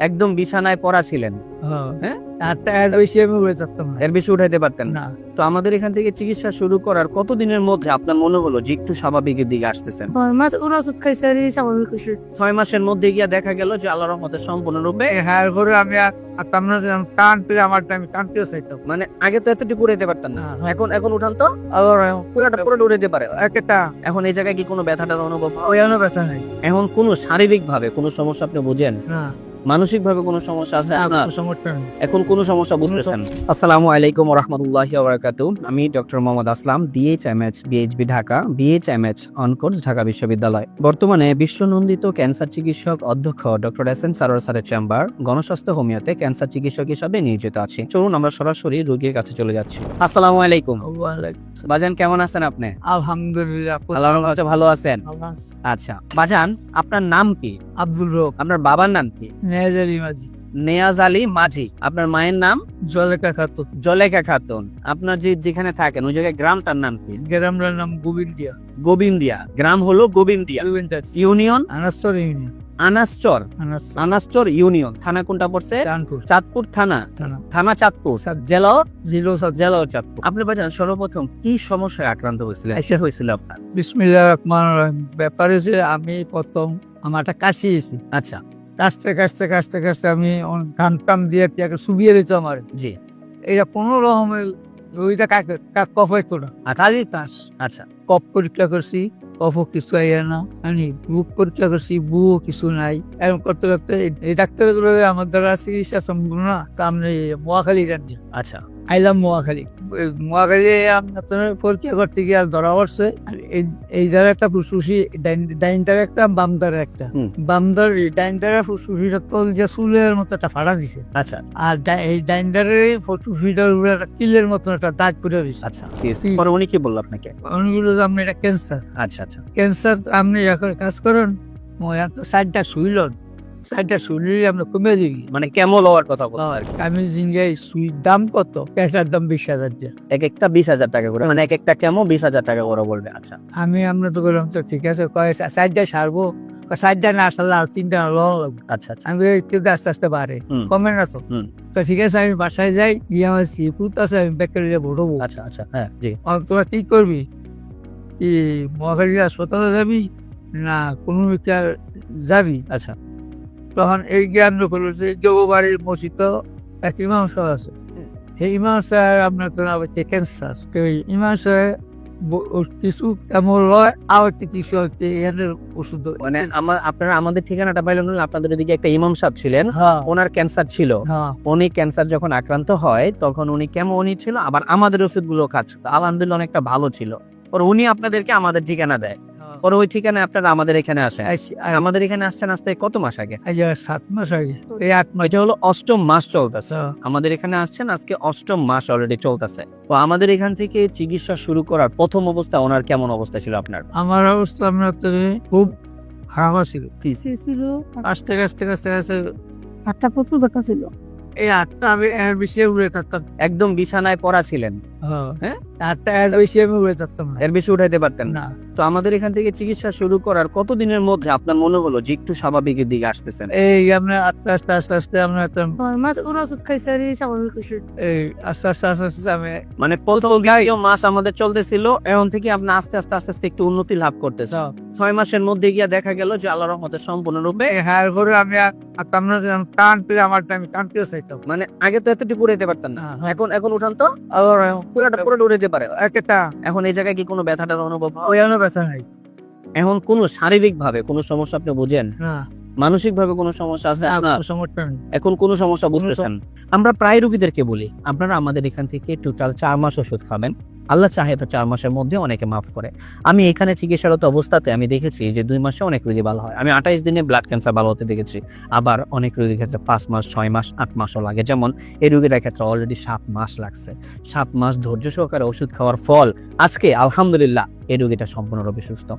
একদম বিছানায় পড়া ছিলেন। হ্যাঁ, এর বেশি আমি উড়ে থাকতাম না। এর বেশি উঠাইতে পারতেন না। না, তো আমাদের এখান থেকে চিকিৎসা শুরু করার কতদিনের মধ্যে আপনার মনে হলো যে একটু স্বাভাবিকের দিকে আসতেছেন? 6 মাস ওর ওষুধ খাইছে আর স্বাভাবিক হইছে। 6 মাসের মধ্যে গিয়া দেখা গেল যে আল্লাহর রহমতে সম্পূর্ণরূপে হ্যাঁ, এরপরে আমি টানতে আমার টাইম টানতেও চাইতাম। মানে আগে তো এতটুকু উঠাইতে পারতেন না। হ্যাঁ। এখন উঠান তো আবার পুরোটা উঠাইতে পারে। একটা এখন এই জায়গায় কি কোনো ব্যথাটা অনুভব হয়? ওয়ানো ব্যথা নাই। এখন কোনো শারীরিক ভাবে কোনো সমস্যা আপনি বুঝেন? না, মানসিক ভাবে কোনো সমস্যা আছে আপনার? কোনো সমস্যা নেই। এখন কোনো সমস্যা বুঝতেছেন? আসসালামু আলাইকুম ওয়া রাহমাতুল্লাহি ওয়া বারাকাতুহু। আমি ডক্টর মোহাম্মদ আসলাম, বিএইচএমএইচ বিএইচবি ঢাকা, বিএইচএমএইচ অনকোর্স ঢাকা বিশ্ববিদ্যালয়। বর্তমানে বিশ্বনন্দিত ক্যান্সার চিকিৎসক অধ্যক্ষ ডক্টর এসএন সারোয়ার স্যারের চেম্বার গণস্বাস্থ্য হোমিওতে ক্যান্সার চিকিৎসক হিসাবে নিয়োজিত আছি। চলুন আমরা সরাসরি রোগীর কাছে চলে যাচ্ছি। আসসালামু আলাইকুম। বাজান কেমন আছেন আপনি? আলহামদুলিল্লাহ। আল্লাহর রহমতে ভালো আছেন? আচ্ছা বাজান, আপনার নাম কি? আব্দুল রব আপনার বাবার নাম কি? নেজারি মাঝি নেয়াজ আলী মাঝি। আপনার মায়ের নাম? জলেকা খাতুন। জলেখা খাতুন। আপনার যেখানে থাকেন ওই জায়গায় গ্রামটার নাম কি? গ্রামের নাম গোবিন্দিয়া। গোবিন্দিয়া। গ্রাম হলো গোবিন্দিয়া। ইউনিয়ন? আনাস্তর ইউনিয়ন। আনাসচর। আনাসচর ইউনিয়ন। থানা কোনটা পড়ছে? চাঁদপুর। চাঁদপুর থানা। থানা। থানা চাঁদপুর। চাঁদপুর। জেলা? জিলো জেলাও চাঁদপুর। আপনি বাজান সর্বপ্রথম কি সমস্যায় আক্রান্ত হয়েছিলেন? এসে হয়েছিল আপনার? বিসমিল্লাহির রহমানির রহিম। ব্যাপার হচ্ছে আমি প্রথম আমার একটা কাশি এসেছি। আচ্ছা কাশতে আমি ধান টান দিয়ে একটা শুবিয়ে দিত আমার। জি। এটা কোনো রকমের ওইটা কফ হইতো না, খালি কাশ। আচ্ছা কফ পরীক্ষা করছি, কফও কিছু আইয়া না। আমি বুক পরীক্ষা করছি, বুকও কিছু নাই। এরকম করতে করতে এই ডাক্তারগুলো আমার দ্বারা চিকিৎসা সম্ভব না। তা আমি মোয়াখালী জানি আচ্ছা আইলাম মোয়াখালী। মোয়াখালী আপনার পরীক্ষা করতে গিয়ে ধরা পড়ছে এই দ্বারা একটা ফুসফুসি, ডাইন দ্বারা একটা, বাম দ্বারা একটা। বাম দ্বার ডাইন দ্বারা ফুসফুসিটা তল যে চুলের মতো একটা ফাড়া দিছে। আচ্ছা আর এই ডাইন দ্বারে ফুসফুসিটার উপরে একটা কিলের মতো একটা দাগ পড়ে দিছে। আচ্ছা পরে উনি কি বললো আপনাকে? অনেকগুলো আপনি এটা ক্যান্সার। আচ্ছা আচ্ছা ক্যান্সার আপনি এখন কাজ করেন, সাইডটা শুইলেন, সাইডটা শুইলে আমরা কমে দিবি। মানে কেমন হওয়ার কথা বলতো? আমি জিঙ্গাই সুইর দাম কত? প্যাকেটার দাম 20,000। এক একটা 20,000 টাকা করে, মানে এক একটা কেমন 20,000 টাকা করে বলবে? আচ্ছা আমরা তো বললাম তো ঠিক আছে, সাইডটা সারবো, সাইডটা না সারলে আর 3টা লওয়া লাগবে। আচ্ছা আচ্ছা আমি একটু আস্তে আস্তে বাড়ে, কমে না তো। হুম। তো ঠিক আছে, আমি বাসায় যাই, গিয়ে আমার সিপুত আছে, আমি ব্যাকটেরিয়া ভরবো। আচ্ছা আচ্ছা হ্যাঁ জি। তোরা কি করবি? কি মহাখালী হাসপাতালে যাবি না কোনো যাবি? আচ্ছা তখন এই জ্ঞান করলো যে জগবাড়ির মসজিদ এক ইমাম সাহেব আছে। এই ইমাম সাহেব আপনার তো না হচ্ছে ক্যান্সার। ইমাম সাহেব কিছু কেমন লয়, আর কিছু হচ্ছে এর ওষুধ। মানে আপনারা আমাদের ঠিকানাটা পাইলেন না? আপনাদের এদিকে একটা ইমাম সাহেব ছিলেন, হ্যাঁ ওনার ক্যান্সার ছিল। হ্যাঁ উনি ক্যান্সার যখন আক্রান্ত হয় তখন উনি কেমন উনি ছিল, আবার আমাদের ওষুধ গুলো খাচ্ছিল, আলহামদুলিল্লাহ অনেকটা ভালো ছিল। পরে উনি আপনাদেরকে আমাদের ঠিকানা দেয়, পরে ওই ঠিকানায় আপনারা আমাদের এখানে আসেন। আমাদের এখানে আসছেন আসতে কত মাস আগে? 7 মাস আগে, এই 8 মাস। এটা হলো 8ম মাস চলতেছে। আমাদের এখানে আসছেন আজকে 8ম মাস অলরেডি চলতেছে। তো আমাদের এখান থেকে চিকিৎসা শুরু করার প্রথম অবস্থা ওনার কেমন অবস্থা ছিল আপনার? আমার অবস্থা আপনার তো খুব খারাপ ছিল। আস্তে আস্তে আটটা প্রচুর ব্যথা ছিল। এই 8টা আমি এর বেশি উড়ে থাকতাম। একদম বিছানায় পড়া ছিলেন? হ্যাঁ, 8টা এর বেশি আমি উড়ে থাকতাম না। এর বেশি উঠাইতে পারতেন না। না, তো আমাদের এখান থেকে চিকিৎসা শুরু করার কতদিনের মধ্যে আপনার মনে হলো যে একটু স্বাভাবিকের দিকে আসতেছেন? এই আমরা আস্তে আমরা 6 মাস ওর ওষুধ খাইছে আর স্বাভাবিক হইছে। এই আস্তে আমি মানে প্রথম মাস আমাদের চলতেছিল, এখন থেকে আপনি আস্তে আস্তে একটু উন্নতি লাভ করতেছেন। 6 মাসের মধ্যে গিয়া দেখা গেল যে আল্লাহর রহমতে সম্পূর্ণরূপে। হ্যাঁ, এরপরে আমি টানতে আমার টাইম টানতেও চাইতাম। মানে আগে তো এতটুকু উঠাইতে পারতেন না। এখন উঠান তো আবার পুরোটা উঠাইতে পারে। একটা এখন এই জায়গায় কি কোনো ব্যথাটা অনুভব হয়? ওয়ানো ব্যথা নাই। এখন কোনো শারীরিক ভাবে কোনো সমস্যা আপনি বুঝেন? না, মানসিক ভাবে কোনো সমস্যা আছে আপনার? সমস্যা নেই। এখন কোনো সমস্যা বুঝতেছেন? আমরা প্রায় রোগীদেরকে বলি আপনারা আমাদের এখান থেকে টোটাল 4 মাস ওষুধ খাবেন, আল্লাহ চাহে তো 4 মাসের মধ্যে অনেকে মাফ করে। আমি এখানে চিকিৎসারত অবস্থাতে আমি দেখেছি যে 2 মাসে অনেক রোগী ভালো হয়। আমি 28 দিনে ব্লাড ক্যান্সার ভালো হতে দেখেছি। আবার অনেক রোগীর ক্ষেত্রে 5 মাস, 6 মাস, 8 মাসও লাগে। যেমন এই রোগীর ক্ষেত্রে অলরেডি 7 মাস লাগছে। 7 মাস ধৈর্য সহকারে ওষুধ খাওয়ার ফল আজকে আলহামদুলিল্লাহ এই রোগীটা সম্পূর্ণরূপে সুস্থ।